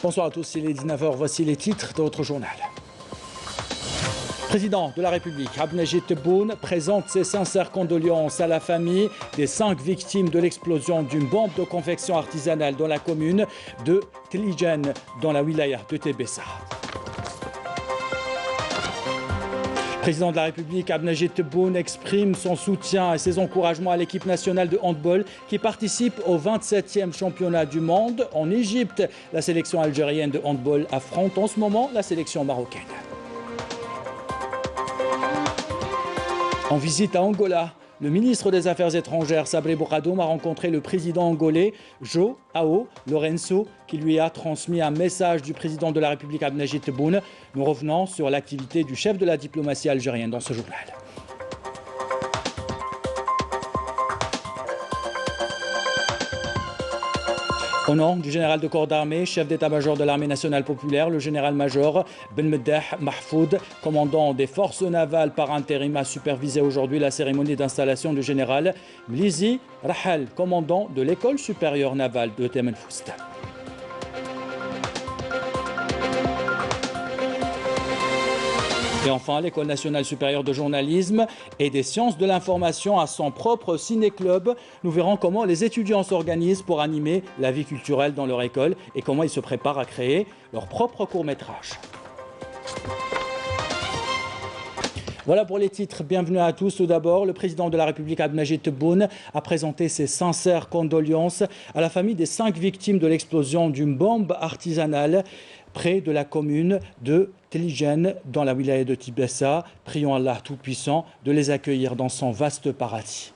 Bonsoir à tous, il est 19h, voici les titres de votre journal. Président de la République, Abdelmajid Tebboune, présente ses sincères condoléances à la famille des 5 victimes de l'explosion d'une bombe de confection artisanale dans la commune de Telijen, dans la wilaya de Tébessa. Président de la République, Abdelmajid Tebboune, exprime son soutien et ses encouragements à l'équipe nationale de handball qui participe au 27e championnat du monde en Égypte. La sélection algérienne de handball affronte en ce moment la sélection marocaine. En visite à Angola, le ministre des Affaires étrangères, Sabri Bourgadoum, a rencontré le président angolais, João Lourenço, qui lui a transmis un message du président de la République, Abdelmajid Tebboune. Nous revenons sur l'activité du chef de la diplomatie algérienne dans ce journal. Au nom du général de corps d'armée, chef d'état-major de l'armée nationale populaire, le général-major Ben Meddah Mahfoud, commandant des forces navales par intérim, a supervisé aujourd'hui la cérémonie d'installation du général Mlizi Rahal, commandant de l'école supérieure navale de Temenfoust. Et enfin, l'École nationale supérieure de journalisme et des sciences de l'information a son propre ciné-club. Nous verrons comment les étudiants s'organisent pour animer la vie culturelle dans leur école et comment ils se préparent à créer leur propre court-métrage. Voilà pour les titres. Bienvenue à tous. Tout d'abord, le président de la République, Abdelmajid Tebboune, a présenté ses sincères condoléances à la famille des 5 victimes de l'explosion d'une bombe artisanale près de la commune de Telijen, dans la wilaya de Tébessa. Prions Allah Tout-Puissant de les accueillir dans son vaste paradis.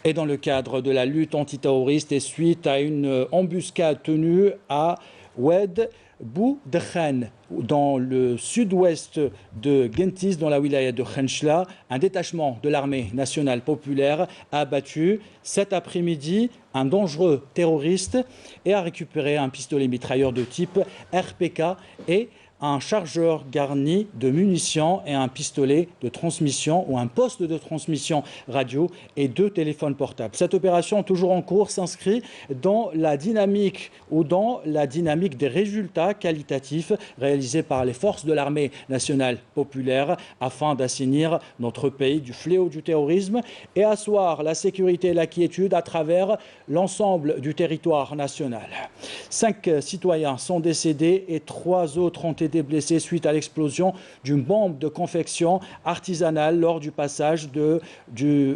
Et dans le cadre de la lutte antiterroriste et suite à une embuscade tenue à Oued Boudkhan, dans le sud-ouest de Gentis, dans la wilaya de Khenchla, un détachement de l'armée nationale populaire a abattu cet après-midi un dangereux terroriste et a récupéré un pistolet mitrailleur de type RPK et un chargeur garni de munitions et un pistolet de transmission ou un poste de transmission radio et 2 téléphones portables. Cette opération, toujours en cours, s'inscrit dans la dynamique des résultats qualitatifs réalisés par les forces de l'armée nationale populaire afin d'assainir notre pays du fléau du terrorisme et asseoir la sécurité et la quiétude à travers l'ensemble du territoire national. 5 citoyens sont décédés et 3 autres ont été blessés suite à l'explosion d'une bombe de confection artisanale lors du passage de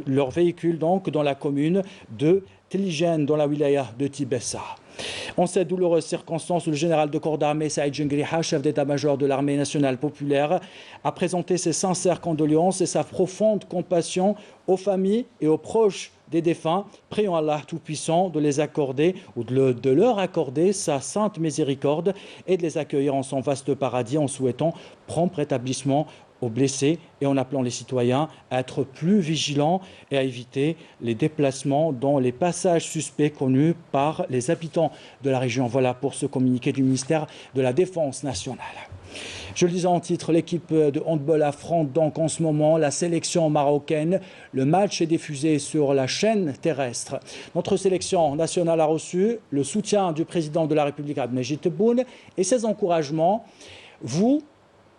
leur véhicule donc dans la commune de Telijen, dans la wilaya de Tébessa. En cette douloureuse circonstance, le général de corps d'armée Saïd Jengriha, chef d'état-major de l'armée nationale populaire, a présenté ses sincères condoléances et sa profonde compassion aux familles et aux proches des défunts. Prions Allah Tout-Puissant de les accorder ou de leur accorder sa sainte miséricorde et de les accueillir en son vaste paradis en souhaitant prompt rétablissement aux blessés et en appelant les citoyens à être plus vigilants et à éviter les déplacements dans les passages suspects connus par les habitants de la région. Voilà pour ce communiqué du ministère de la Défense nationale. Je le disais en titre, l'équipe de handball affronte donc en ce moment la sélection marocaine. Le match est diffusé sur la chaîne terrestre. Notre sélection nationale a reçu le soutien du président de la République, Abdelmajid Tebboune, et ses encouragements. Vous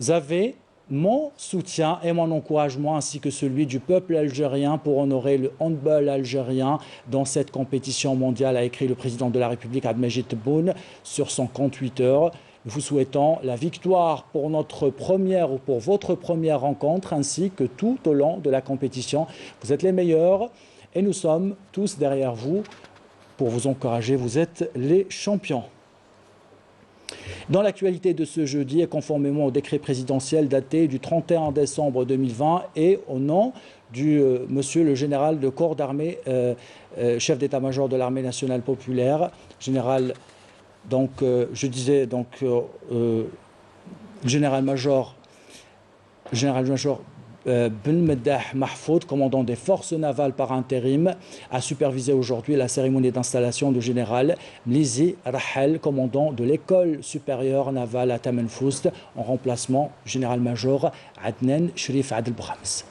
avez mon soutien et mon encouragement ainsi que celui du peuple algérien pour honorer le handball algérien dans cette compétition mondiale, a écrit le président de la République, Abdelmajid Tebboune, sur son compte Twitter. Nous vous souhaitons la victoire pour notre première ou pour votre première rencontre ainsi que tout au long de la compétition. Vous êtes les meilleurs et nous sommes tous derrière vous pour vous encourager. Vous êtes les champions. Dans l'actualité de ce jeudi et conformément au décret présidentiel daté du 31 décembre 2020 et au nom du monsieur le général de corps d'armée, chef d'état-major de l'armée nationale populaire, général, donc je disais donc général-major Ben Meddah Mahfoud, commandant des forces navales par intérim, a supervisé aujourd'hui la cérémonie d'installation du général Mlizi Rahal, commandant de l'école supérieure navale à Temenfoust, en remplacement du général-major Adnan Sherif Adel Brahms.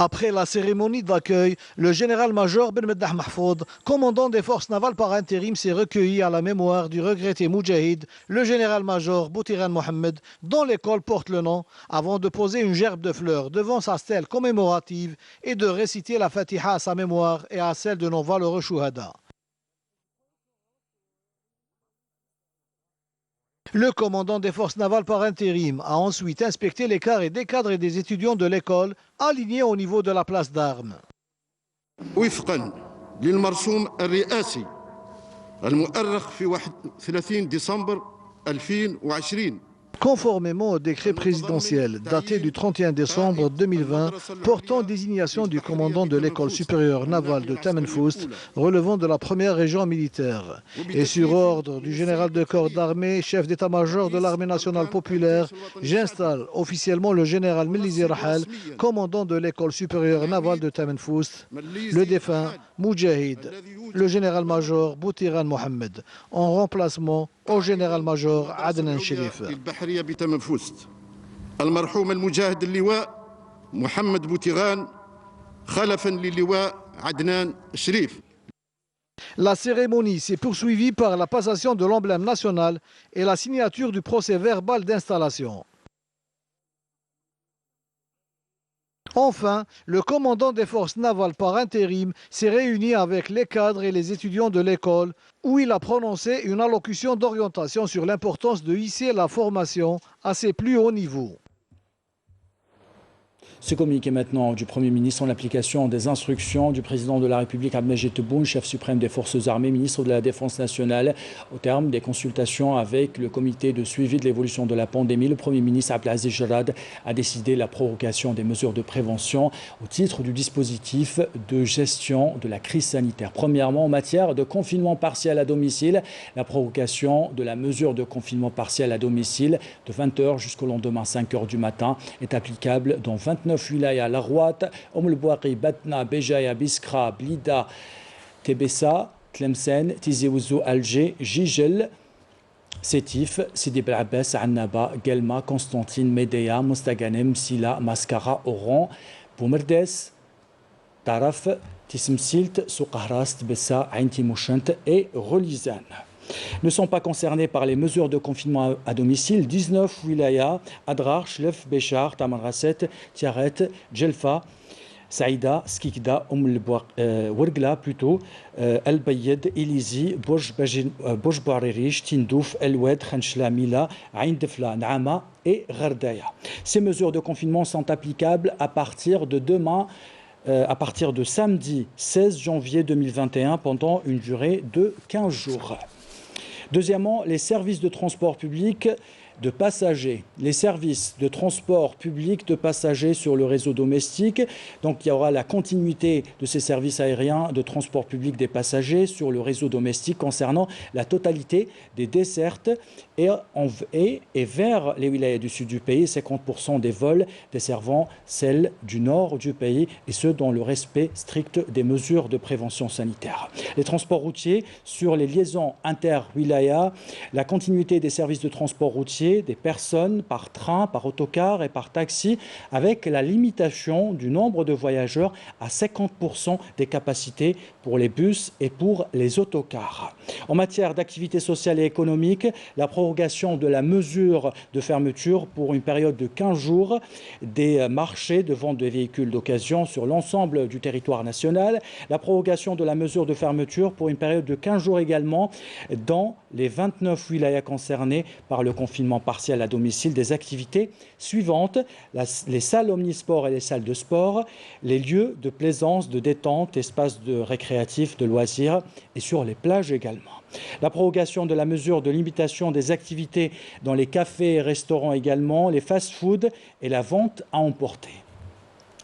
Après la cérémonie d'accueil, le général-major Ben Meddah Mahfoud, commandant des forces navales par intérim, s'est recueilli à la mémoire du regretté Moudjahid, le général-major Boutiran Mohamed, dont l'école porte le nom, avant de poser une gerbe de fleurs devant sa stèle commémorative et de réciter la Fatiha à sa mémoire et à celle de nos valeureux chouhada. Le commandant des forces navales par intérim a ensuite inspecté les carrés des cadres et des étudiants de l'école alignés au niveau de la place d'armes. وفقا للمرسوم الرئاسي المؤرخ في 31 ديسمبر 2020. Conformément au décret présidentiel daté du 31 décembre 2020 portant désignation du commandant de l'école supérieure navale de Tamanfoust relevant de la première région militaire et sur ordre du général de corps d'armée, chef d'état-major de l'armée nationale populaire, j'installe officiellement le général Milizi Rahal, commandant de l'école supérieure navale de Tamanfoust, le défunt Moudjahid, le général-major Boutiran Mohamed, en remplacement au général-major Adnan Sherif. المرحوم المجاهد اللواء محمد بوتيغان خلفا للواء عدنان الشريف. La cérémonie s'est poursuivie par la passation de l'emblème national et la signature du procès verbal d'installation. Enfin, le commandant des forces navales par intérim s'est réuni avec les cadres et les étudiants de l'école où il a prononcé une allocution d'orientation sur l'importance de hisser la formation à ses plus hauts niveaux. Ce communiqué maintenant du Premier ministre en application des instructions du président de la République Abdelmajid Tebboune, chef suprême des forces armées, ministre de la Défense nationale. Au terme des consultations avec le comité de suivi de l'évolution de la pandémie, le Premier ministre Abdelaziz Jarad a décidé la prorogation des mesures de prévention au titre du dispositif de gestion de la crise sanitaire. Premièrement, en matière de confinement partiel à domicile, la prorogation de la mesure de confinement partiel à domicile de 20h jusqu'au lendemain 5h du matin est applicable dans 29 wilayas, Larouat, Ouml-Bouaqi, Batna, Béjaïa, Biskra, Blida, Tébessa, Tlemcen, Tizi Ouzou, Alger, Jijel, Sétif, Sidi Bel Abbas, Annaba, Guelma, Constantine, Médéa, Mostaganem, Sila, Mascara, Oran, Boumerdes, Taraf, Tismsilt, Soukahras, Tbessa, Ain Timouchent et Relizane. Ne sont pas concernés par les mesures de confinement à domicile 19 wilayas, Adrar, Chlef, Béchar, Tamanrasset, Tiaret, Djelfa, Saïda, Skikda, Wergla plutôt, El Bayed, Ilizi, Bouj Barirish, Tindouf, El Oued, Khenchla, Mila, Ain Defla, Naama et Ghardaya. Ces mesures de confinement sont applicables à partir de demain, à partir de samedi 16 janvier 2021 pendant une durée de 15 jours. Deuxièmement, les services de transport public de passagers, les services de transport public de passagers sur le réseau domestique. Donc il y aura la continuité de ces services aériens de transport public des passagers sur le réseau domestique concernant la totalité des dessertes et vers les wilayas du sud du pays, 50% des vols desservant celles du nord du pays, et ce dans le respect strict des mesures de prévention sanitaire. Les transports routiers sur les liaisons inter-wilayas, la continuité des services de transport routier des personnes par train, par autocar et par taxi, avec la limitation du nombre de voyageurs à 50% des capacités pour les bus et pour les autocars. En matière d'activité sociale et économique, la prorogation de la mesure de fermeture pour une période de 15 jours des marchés de vente de véhicules d'occasion sur l'ensemble du territoire national, la prorogation de la mesure de fermeture pour une période de 15 jours également dans les 29 wilayas concernés par le confinement partiel à domicile des activités suivantes: les salles omnisports et les salles de sport, les lieux de plaisance, de détente, espaces récréatifs, de loisirs et sur les plages également. La prorogation de la mesure de limitation des activités dans les cafés et restaurants également, les fast-foods et la vente à emporter.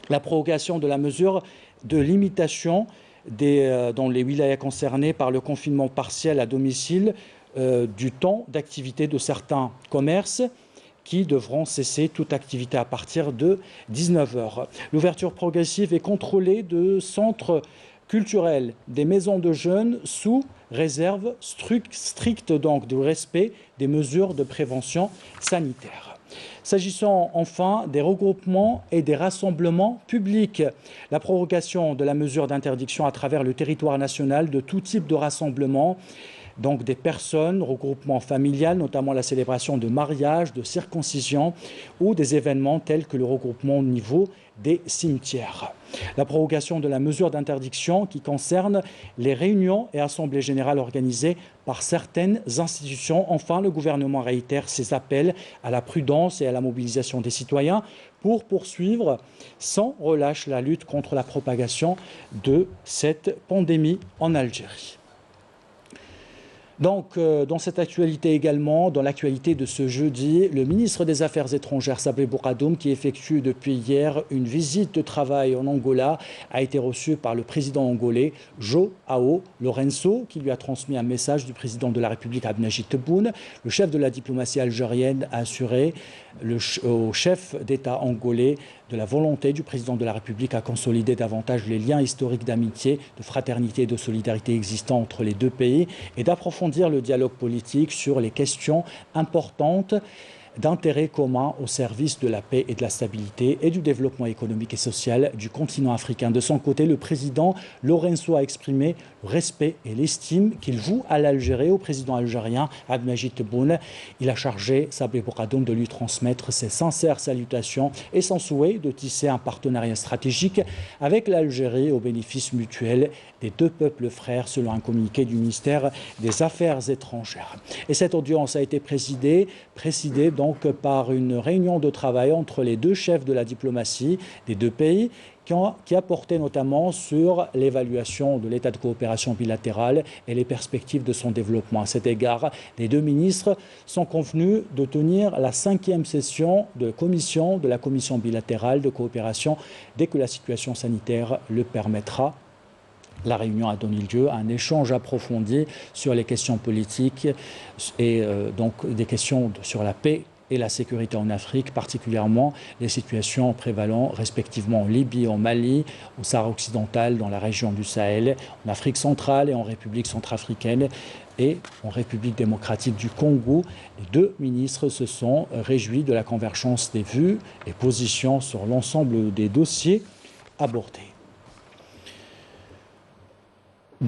La prorogation de la mesure de limitation dans les wilayas concernés par le confinement partiel à domicile du temps d'activité de certains commerces qui devront cesser toute activité à partir de 19h. L'ouverture progressive et contrôlée de centres culturelle des maisons de jeunes sous réserve stricte donc du respect des mesures de prévention sanitaire. S'agissant enfin des regroupements et des rassemblements publics, la prorogation de la mesure d'interdiction à travers le territoire national de tout type de rassemblement, donc des personnes, regroupements familiales, notamment la célébration de mariage, de circoncision ou des événements tels que le regroupement au niveau des cimetières. La prorogation de la mesure d'interdiction qui concerne les réunions et assemblées générales organisées par certaines institutions. Enfin, le gouvernement réitère ses appels à la prudence et à la mobilisation des citoyens pour poursuivre sans relâche la lutte contre la propagation de cette pandémie en Algérie. Donc, dans cette actualité également, dans l'actualité de ce jeudi, le ministre des Affaires étrangères, Sabri Bourgadoum, qui effectue depuis hier une visite de travail en Angola, a été reçu par le président angolais, João Lourenço, qui lui a transmis un message du président de la République, Abdelmadjid Tebboune. Le chef de la diplomatie algérienne a assuré au chef d'État angolais de la volonté du président de la République à consolider davantage les liens historiques d'amitié, de fraternité et de solidarité existants entre les deux pays et d'approfondir le dialogue politique sur les questions importantes d'intérêt commun au service de la paix et de la stabilité et du développement économique et social du continent africain. De son côté, le président Lourenço a exprimé le respect et l'estime qu'il voue à l'Algérie, au président algérien Abdelmadjid Tebboune. Il a chargé Sabri Bourgadoum de lui transmettre ses sincères salutations et son souhait de tisser un partenariat stratégique avec l'Algérie au bénéfice mutuel des deux peuples frères, selon un communiqué du ministère des Affaires étrangères. Et cette audience a été présidée donc par une réunion de travail entre les deux chefs de la diplomatie des deux pays qui a porté notamment sur l'évaluation de l'état de coopération bilatérale et les perspectives de son développement. À cet égard, les deux ministres sont convenus de tenir la 5e session de la commission bilatérale de coopération dès que la situation sanitaire le permettra. La réunion a donné lieu à un échange approfondi sur les questions politiques et donc des questions sur la paix et la sécurité en Afrique, particulièrement les situations prévalant respectivement en Libye, en Mali, au Sahara occidental, dans la région du Sahel, en Afrique centrale et en République centrafricaine et en République démocratique du Congo. Les deux ministres se sont réjouis de la convergence des vues et positions sur l'ensemble des dossiers abordés.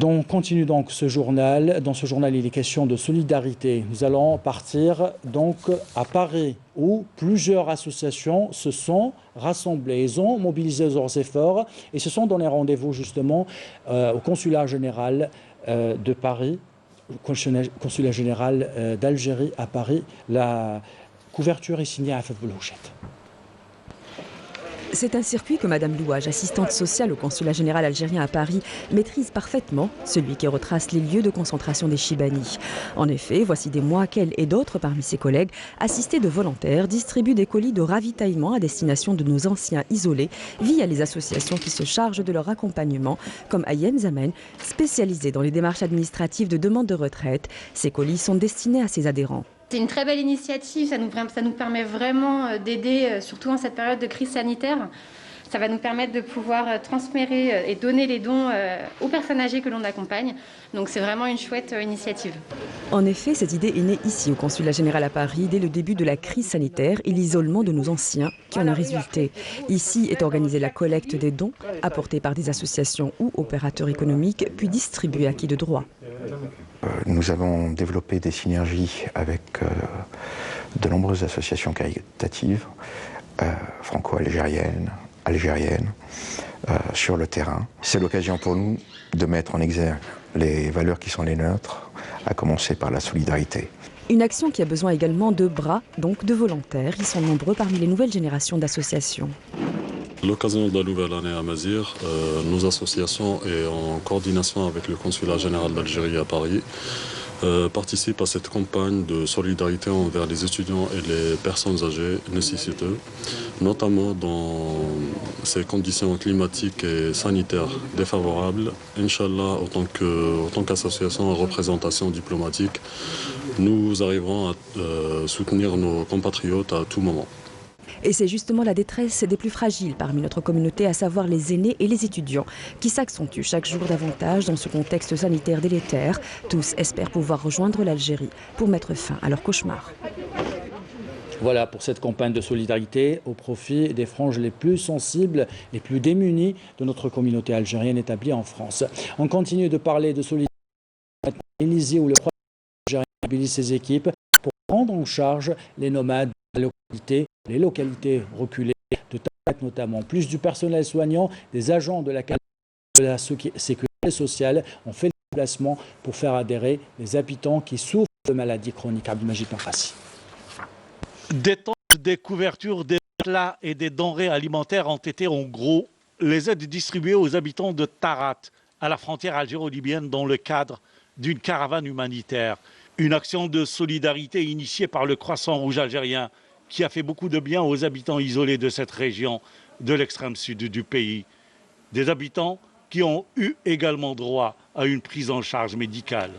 On continue donc ce journal. Dans ce journal, il est question de solidarité. Nous allons partir donc à Paris, où plusieurs associations se sont rassemblées. Ils ont mobilisé leurs efforts et se sont donné rendez-vous justement au consulat général de Paris, au consulat général d'Algérie à Paris. La couverture est signée à Afef Belouchette. C'est un circuit que Madame Louage, assistante sociale au consulat général algérien à Paris, maîtrise parfaitement, celui qui retrace les lieux de concentration des Chibani. En effet, voici des mois qu'elle et d'autres parmi ses collègues, assistés de volontaires, distribuent des colis de ravitaillement à destination de nos anciens isolés via les associations qui se chargent de leur accompagnement, comme Ayem Zamen, spécialisée dans les démarches administratives de demande de retraite. Ces colis sont destinés à ses adhérents. C'est une très belle initiative, ça nous permet vraiment d'aider, surtout en cette période de crise sanitaire. Ça va nous permettre de pouvoir transférer et donner les dons aux personnes âgées que l'on accompagne. Donc c'est vraiment une chouette initiative. En effet, cette idée est née ici au consulat général à Paris dès le début de la crise sanitaire et l'isolement de nos anciens qui en a résulté. Ici est organisée la collecte des dons apportés par des associations ou opérateurs économiques puis distribués à qui de droit. Nous avons développé des synergies avec de nombreuses associations caritatives, franco-algériennes, algériennes, sur le terrain. C'est l'occasion pour nous de mettre en exergue les valeurs qui sont les nôtres, à commencer par la solidarité. Une action qui a besoin également de bras, donc de volontaires. Ils sont nombreux parmi les nouvelles générations d'associations. L'occasion de la nouvelle année à Mazir, nos associations et en coordination avec le consulat général d'Algérie à Paris participent à cette campagne de solidarité envers les étudiants et les personnes âgées nécessiteuses, notamment dans ces conditions climatiques et sanitaires défavorables. Inch'Allah, en tant qu'association à représentation diplomatique, nous arriverons à soutenir nos compatriotes à tout moment. Et c'est justement la détresse des plus fragiles parmi notre communauté, à savoir les aînés et les étudiants, qui s'accentue chaque jour davantage dans ce contexte sanitaire délétère. Tous espèrent pouvoir rejoindre l'Algérie pour mettre fin à leur cauchemar. Voilà pour cette campagne de solidarité au profit des franges les plus sensibles, les plus démunies de notre communauté algérienne établie en France. On continue de parler de solidarité. Élysée, où le Croissant algérien mobilise ses équipes pour prendre en charge les nomades de la localité, les localités reculées de Tarat notamment. Plus du personnel soignant, des agents de la sécurité sociale ont fait le déplacement pour faire adhérer les habitants qui souffrent de maladies chroniques. Abdelmajid Benrassi. Des tentes, des couvertures, des plats et des denrées alimentaires ont été en gros les aides distribuées aux habitants de Tarat, à la frontière algéro-libyenne, dans le cadre d'une caravane humanitaire. Une action de solidarité initiée par le Croissant Rouge algérien qui a fait beaucoup de bien aux habitants isolés de cette région de l'extrême sud du pays. Des habitants qui ont eu également droit à une prise en charge médicale.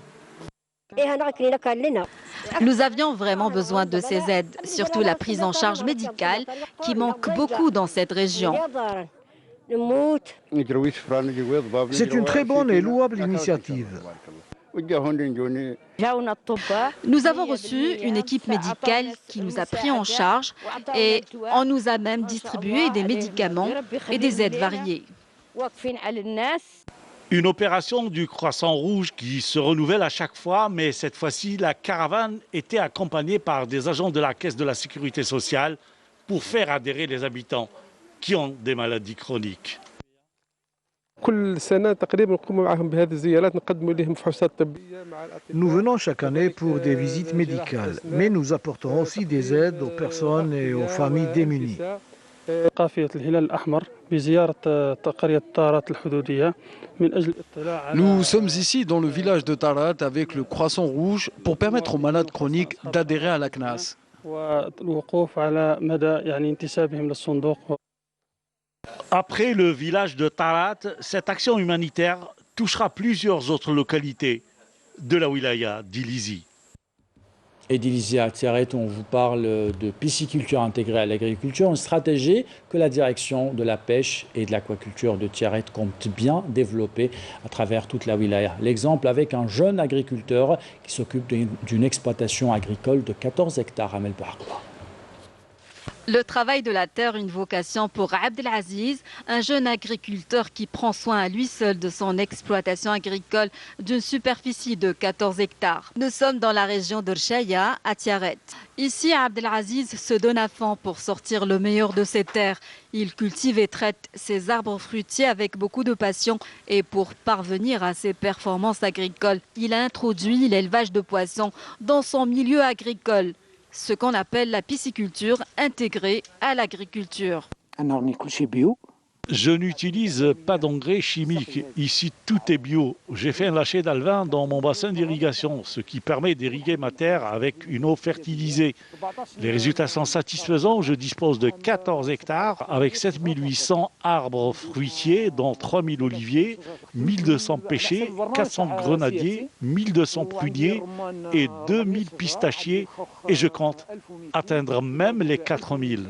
Nous avions vraiment besoin de ces aides, surtout la prise en charge médicale qui manque beaucoup dans cette région. C'est une très bonne et louable initiative. Nous avons reçu une équipe médicale qui nous a pris en charge et on nous a même distribué des médicaments et des aides variées. Une opération du Croissant Rouge qui se renouvelle à chaque fois, mais cette fois-ci, la caravane était accompagnée par des agents de la Caisse de la Sécurité sociale pour faire adhérer les habitants qui ont des maladies chroniques. Nous venons chaque année pour des visites médicales, mais nous apportons aussi des aides aux personnes et aux familles démunies. Nous sommes ici dans le village de Tarat avec le Croissant Rouge pour permettre aux malades chroniques d'adhérer à la CNAS. Après le village de Tarat, cette action humanitaire touchera plusieurs autres localités de la wilaya d'Illizi. Et d'Illizi à Tiaret, on vous parle de pisciculture intégrée à l'agriculture, une stratégie que la direction de la pêche et de l'aquaculture de Tiaret compte bien développer à travers toute la wilaya. L'exemple avec un jeune agriculteur qui s'occupe d'une exploitation agricole de 14 hectares à Melbargoua. Le travail de la terre, une vocation pour Abdelaziz, un jeune agriculteur qui prend soin à lui seul de son exploitation agricole d'une superficie de 14 hectares. Nous sommes dans la région d'Orchaya, à Tiaret. Ici, Abdelaziz se donne à fond pour sortir le meilleur de ses terres. Il cultive et traite ses arbres fruitiers avec beaucoup de passion et pour parvenir à ses performances agricoles, il a introduit l'élevage de poissons dans son milieu agricole. Ce qu'on appelle la pisciculture intégrée à l'agriculture. Je n'utilise pas d'engrais chimiques. Ici, tout est bio. J'ai fait un lâcher d'alevin dans mon bassin d'irrigation, ce qui permet d'irriguer ma terre avec une eau fertilisée. Les résultats sont satisfaisants. Je dispose de 14 hectares avec 7800 arbres fruitiers, dont 3000 oliviers, 1200 pêchers, 400 grenadiers, 1200 pruniers et 2000 pistachiers. Et je compte atteindre même les 4000.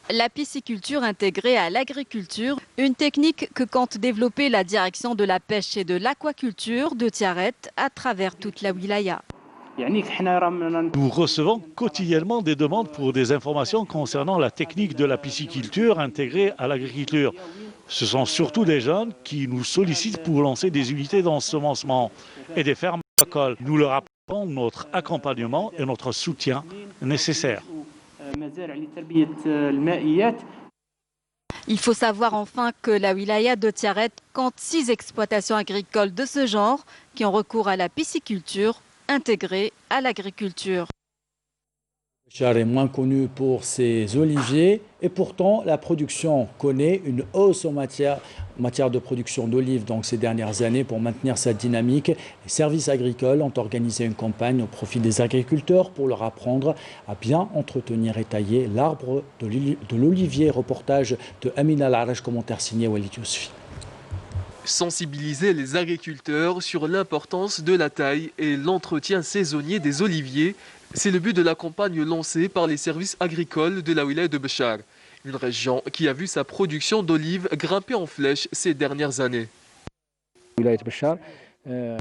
La pisciculture intégrée à l'agriculture, une technique que compte développer la direction de la pêche et de l'aquaculture de Tiaret à travers toute la wilaya. Nous recevons quotidiennement des demandes pour des informations concernant la technique de la pisciculture intégrée à l'agriculture. Ce sont surtout des jeunes qui nous sollicitent pour lancer des unités d'ensemencement et des fermes agricoles. Nous leur apportons notre accompagnement et notre soutien nécessaire. Il faut savoir enfin que la wilaya de Tiaret compte 6 exploitations agricoles de ce genre qui ont recours à la pisciculture intégrée à l'agriculture. Char est moins connu pour ses oliviers et pourtant la production connaît une hausse en matière de production d'olives donc ces dernières années. Pour maintenir sa dynamique, les services agricoles ont organisé une campagne au profit des agriculteurs pour leur apprendre à bien entretenir et tailler l'arbre de l'olivier. Reportage de Amina Laraj, commentaire signé Walid Yousfi. Sensibiliser les agriculteurs sur l'importance de la taille et l'entretien saisonnier des oliviers, c'est le but de la campagne lancée par les services agricoles de la wilaya de Béchar, une région qui a vu sa production d'olives grimper en flèche ces dernières années.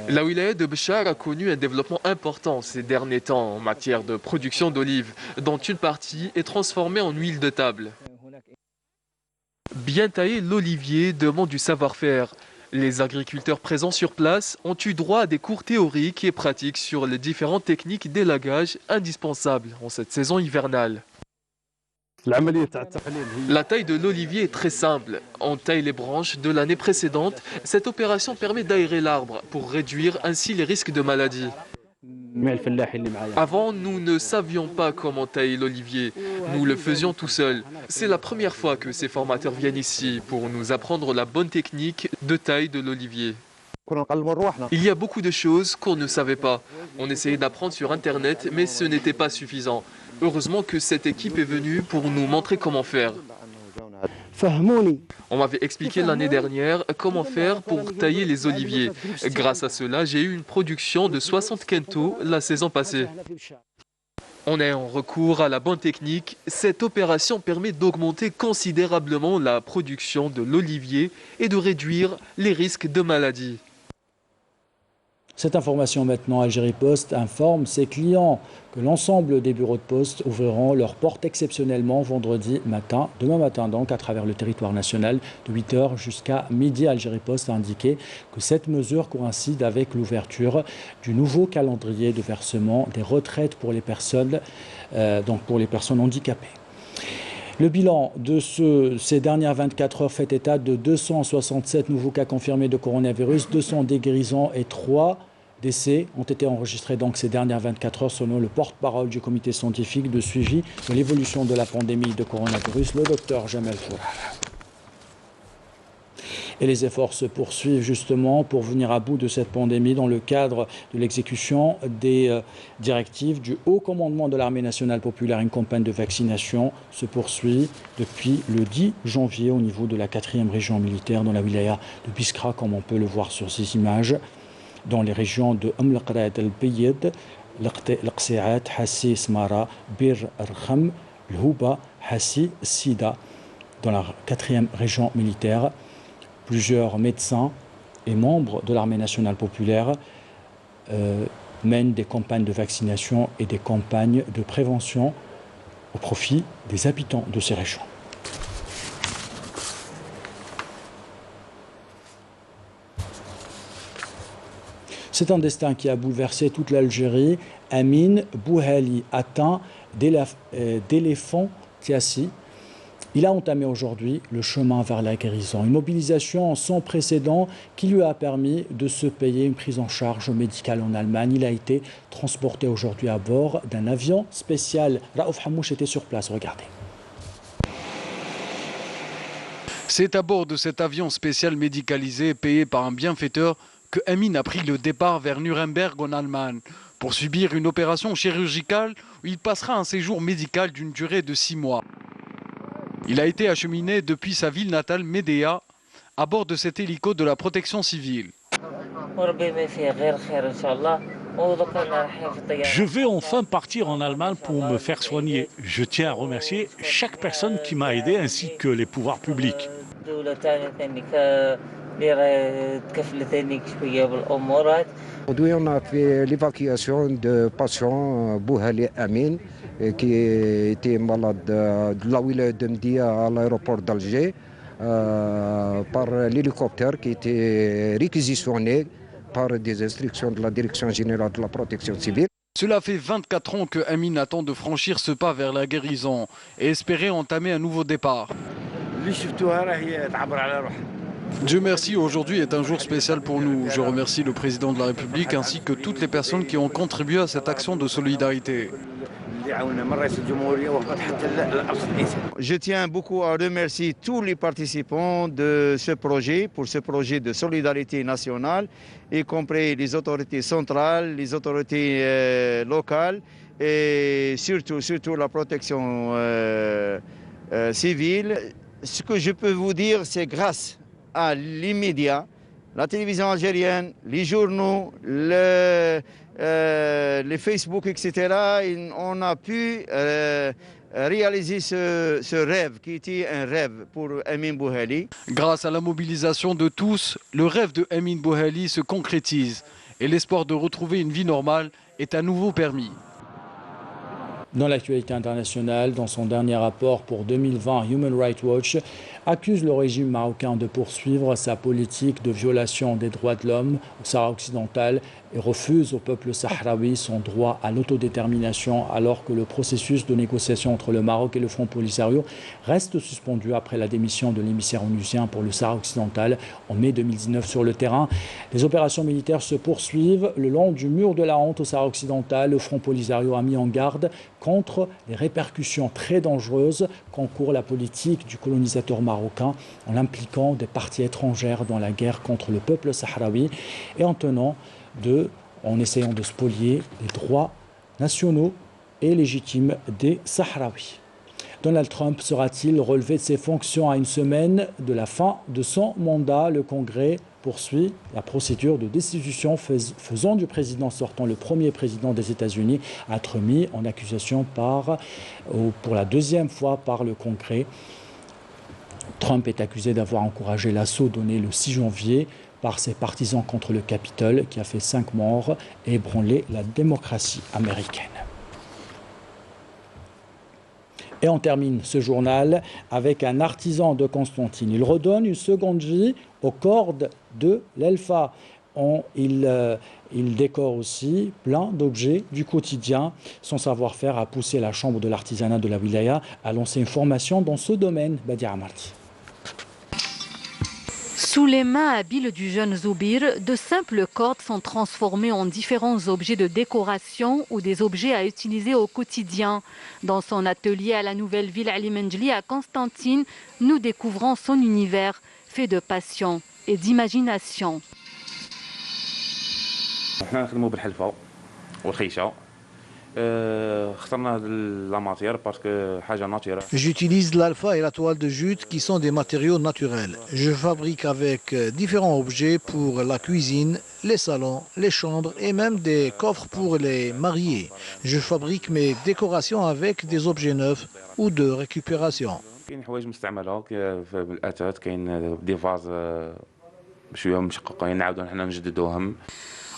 La wilaya de Béchar a connu un développement important ces derniers temps en matière de production d'olives, dont une partie est transformée en huile de table. Bien tailler l'olivier demande du savoir-faire. Les agriculteurs présents sur place ont eu droit à des cours théoriques et pratiques sur les différentes techniques d'élagage indispensables en cette saison hivernale. La taille de l'olivier est très simple. On taille les branches de l'année précédente. Cette opération permet d'aérer l'arbre pour réduire ainsi les risques de maladies. Avant, nous ne savions pas comment tailler l'olivier. Nous le faisions tout seuls. C'est la première fois que ces formateurs viennent ici pour nous apprendre la bonne technique de taille de l'olivier. Il y a beaucoup de choses qu'on ne savait pas. On essayait d'apprendre sur Internet, mais ce n'était pas suffisant. Heureusement que cette équipe est venue pour nous montrer comment faire. On m'avait expliqué l'année dernière comment faire pour tailler les oliviers. Grâce à cela, j'ai eu une production de 60 quintaux la saison passée. En ayant recours à la bonne technique, cette opération permet d'augmenter considérablement la production de l'olivier et de réduire les risques de maladies. Cette information maintenant, Algérie Post informe ses clients que l'ensemble des bureaux de poste ouvriront leurs portes exceptionnellement vendredi matin, demain matin donc, à travers le territoire national de 8h jusqu'à midi. Algérie Post a indiqué que cette mesure coïncide avec l'ouverture du nouveau calendrier de versement des retraites pour les personnes, handicapées. Le bilan de ces dernières 24 heures fait état de 267 nouveaux cas confirmés de coronavirus, 200 guérisons et 3 décès ont été enregistrés donc ces dernières 24 heures selon le porte-parole du comité scientifique de suivi de l'évolution de la pandémie de coronavirus, le docteur Jamel Fourara. Et les efforts se poursuivent justement pour venir à bout de cette pandémie dans le cadre de l'exécution des directives du Haut Commandement de l'Armée nationale populaire. Une campagne de vaccination se poursuit depuis le 10 janvier au niveau de la 4e région militaire dans la wilaya de Biskra, comme on peut le voir sur ces images, dans les régions de Al-Qrad al-Biyid, Al-Qsi'at, Hassi, Smara, Bir Arkham, Al-Houba, Hassi, Sida, dans la 4e région militaire. Plusieurs médecins et membres de l'armée nationale populaire mènent des campagnes de vaccination et des campagnes de prévention au profit des habitants de ces régions. C'est un destin qui a bouleversé toute l'Algérie. Amin Bouhali, atteint d'éléphantiasis. Il a entamé aujourd'hui le chemin vers la guérison. Une mobilisation sans précédent qui lui a permis de se payer une prise en charge médicale en Allemagne. Il a été transporté aujourd'hui à bord d'un avion spécial. Raouf Hamouch était sur place, regardez. C'est à bord de cet avion spécial médicalisé payé par un bienfaiteur que Amin a pris le départ vers Nuremberg en Allemagne pour subir une opération chirurgicale où il passera un séjour médical d'une durée de 6 mois. Il a été acheminé depuis sa ville natale, Médéa, à bord de cet hélico de la protection civile. Je vais enfin partir en Allemagne pour me faire soigner. Je tiens à remercier chaque personne qui m'a aidé ainsi que les pouvoirs publics. Aujourd'hui, on a fait l'évacuation de patient Bouhali Amin qui était malade de la wilaya de Mdia à l'aéroport d'Alger par l'hélicoptère qui était réquisitionné par des instructions de la Direction générale de la protection civile. Cela fait 24 ans que Amin attend de franchir ce pas vers la guérison et espérer entamer un nouveau départ. Dieu merci, aujourd'hui est un jour spécial pour nous. Je remercie le président de la République ainsi que toutes les personnes qui ont contribué à cette action de solidarité. Je tiens beaucoup à remercier tous les participants de ce projet, pour ce projet de solidarité nationale, y compris les autorités centrales, les autorités locales et surtout la protection civile. Ce que je peux vous dire, c'est grâce à l'immédiat la télévision algérienne, les journaux, les Facebook, etc. On a pu réaliser ce rêve qui était un rêve pour Emin Bouhali. Grâce à la mobilisation de tous, le rêve de Emin Bouhali se concrétise et l'espoir de retrouver une vie normale est à nouveau permis. Dans l'actualité internationale, dans son dernier rapport pour 2020, Human Rights Watch accuse le régime marocain de poursuivre sa politique de violation des droits de l'homme au Sahara occidental et refuse au peuple sahraoui son droit à l'autodétermination alors que le processus de négociation entre le Maroc et le Front Polisario reste suspendu après la démission de l'émissaire onusien pour le Sahara occidental en mai 2019 sur le terrain. Les opérations militaires se poursuivent le long du mur de la honte au Sahara occidental. Le Front Polisario a mis en garde contre les répercussions très dangereuses qu'encourt la politique du colonisateur marocain en impliquant des parties étrangères dans la guerre contre le peuple sahraoui et en essayant de spolier les droits nationaux et légitimes des Sahraouis. Donald Trump sera-t-il relevé de ses fonctions à une semaine de la fin de son mandat? Le Congrès poursuit la procédure de destitution faisant du président sortant le premier président des États-Unis à être mis en accusation pour la deuxième fois par le Congrès. Trump est accusé d'avoir encouragé l'assaut donné le 6 janvier par ses partisans contre le Capitole qui a fait 5 morts et ébranlé la démocratie américaine. Et on termine ce journal avec un artisan de Constantine. Il redonne une seconde vie aux cordes de l'Elfa. Il décore aussi plein d'objets du quotidien. Son savoir-faire a poussé la Chambre de l'artisanat de la Wilaya à lancer une formation dans ce domaine. Badia Amarti. Sous les mains habiles du jeune Zoubir, de simples cordes sont transformées en différents objets de décoration ou des objets à utiliser au quotidien. Dans son atelier à la nouvelle ville Ali Menjli à Constantine, nous découvrons son univers fait de passion et d'imagination. J'utilise l'alpha et la toile de jute qui sont des matériaux naturels. Je fabrique avec différents objets pour la cuisine, les salons, les chambres et même des coffres pour les mariés. Je fabrique mes décorations avec des objets neufs ou de récupération.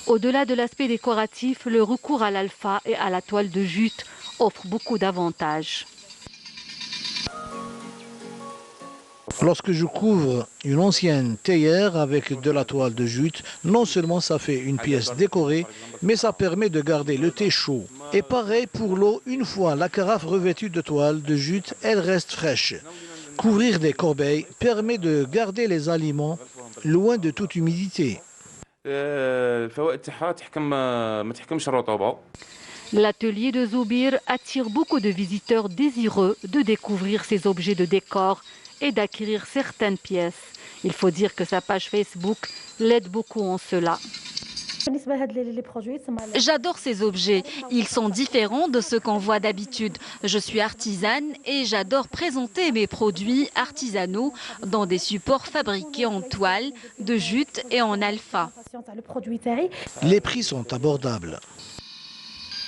Au-delà de l'aspect décoratif, le recours à l'alpha et à la toile de jute offre beaucoup d'avantages. Lorsque je couvre une ancienne théière avec de la toile de jute, non seulement ça fait une pièce décorée, mais ça permet de garder le thé chaud. Et pareil pour l'eau, une fois la carafe revêtue de toile de jute, elle reste fraîche. Couvrir des corbeilles permet de garder les aliments loin de toute humidité. L'atelier de Zoubir attire beaucoup de visiteurs désireux de découvrir ces objets de décor et d'acquérir certaines pièces. Il faut dire que sa page Facebook l'aide beaucoup en cela. J'adore ces objets. Ils sont différents de ceux qu'on voit d'habitude. Je suis artisane et j'adore présenter mes produits artisanaux dans des supports fabriqués en toile, de jute et en alpha. Les prix sont abordables.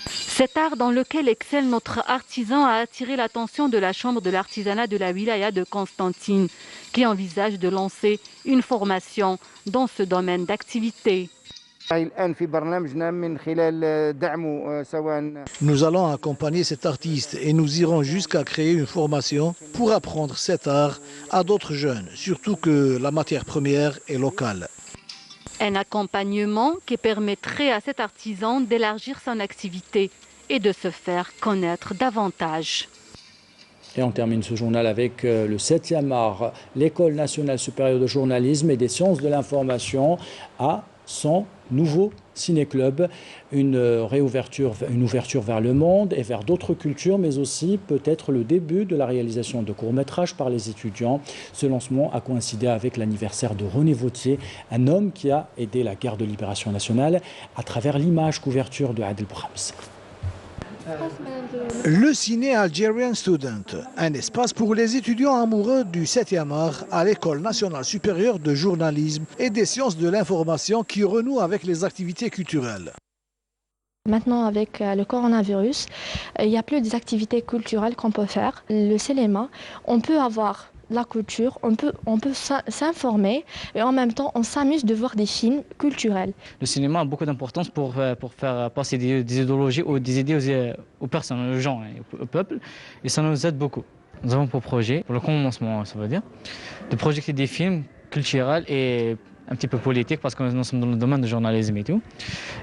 Cet art dans lequel excelle notre artisan a attiré l'attention de la Chambre de l'artisanat de la Wilaya de Constantine, qui envisage de lancer une formation dans ce domaine d'activité. Nous allons accompagner cet artiste et nous irons jusqu'à créer une formation pour apprendre cet art à d'autres jeunes, surtout que la matière première est locale. Un accompagnement qui permettrait à cet artisan d'élargir son activité et de se faire connaître davantage. Et on termine ce journal avec le 7e art, l'École nationale supérieure de journalisme et des sciences de l'information à son nouveau ciné-club, une ouverture vers le monde et vers d'autres cultures, mais aussi peut-être le début de la réalisation de courts-métrages par les étudiants. Ce lancement a coïncidé avec l'anniversaire de René Vauthier, un homme qui a aidé la guerre de libération nationale à travers l'image couverture de Adel Brahms. Le ciné Algerian Student, un espace pour les étudiants amoureux du 7e art à l'École nationale supérieure de journalisme et des sciences de l'information qui renoue avec les activités culturelles. Maintenant, avec le coronavirus, il n'y a plus des activités culturelles qu'on peut faire. Le cinéma, on peut avoir la culture, on peut s'informer et en même temps on s'amuse de voir des films culturels. Le cinéma a beaucoup d'importance pour faire passer des idéologies ou des idées aux personnes, aux gens, au peuple, et ça nous aide beaucoup. Nous avons pour projet, pour le commencement ça veut dire, de projeter des films culturels et un petit peu politiques parce que nous sommes dans le domaine du journalisme et tout.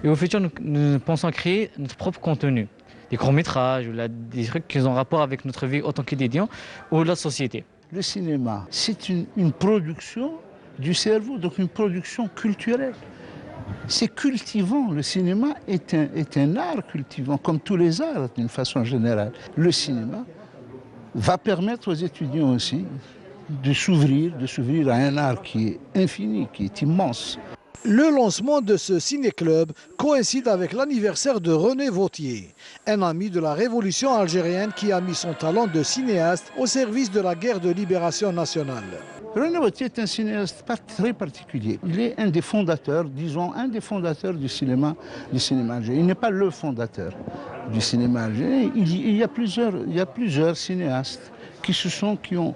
Et au futur nous pensons créer notre propre contenu, des courts-métrages ou des trucs qui ont rapport avec notre vie en tant qu'étudiant ou la société. Le cinéma, c'est une production du cerveau, donc une production culturelle. C'est cultivant, le cinéma est un art cultivant, comme tous les arts d'une façon générale. Le cinéma va permettre aux étudiants aussi de s'ouvrir à un art qui est infini, qui est immense. Le lancement de ce ciné-club coïncide avec l'anniversaire de René Vauthier, un ami de la révolution algérienne qui a mis son talent de cinéaste au service de la guerre de libération nationale. René Vauthier est un cinéaste très particulier. Il est un des fondateurs, disons, un des fondateurs du cinéma algérien. Il n'est pas le fondateur du cinéma algérien. Il y a plusieurs cinéastes qui ont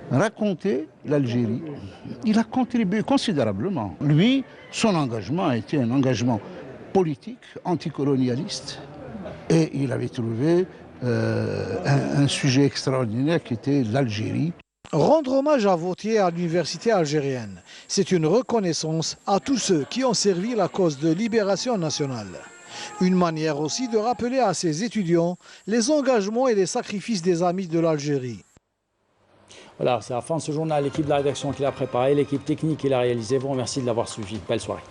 raconté l'Algérie. Il a contribué considérablement. Lui, son engagement a été un engagement politique, anticolonialiste, et il avait trouvé un sujet extraordinaire qui était l'Algérie. Rendre hommage à Vauthier à l'université algérienne, c'est une reconnaissance à tous ceux qui ont servi la cause de libération nationale. Une manière aussi de rappeler à ses étudiants les engagements et les sacrifices des amis de l'Algérie. Voilà, c'est la fin de ce journal. L'équipe de la rédaction qui l'a préparé, l'équipe technique qui l'a réalisé. Vous remercie de l'avoir suivi. Belle soirée.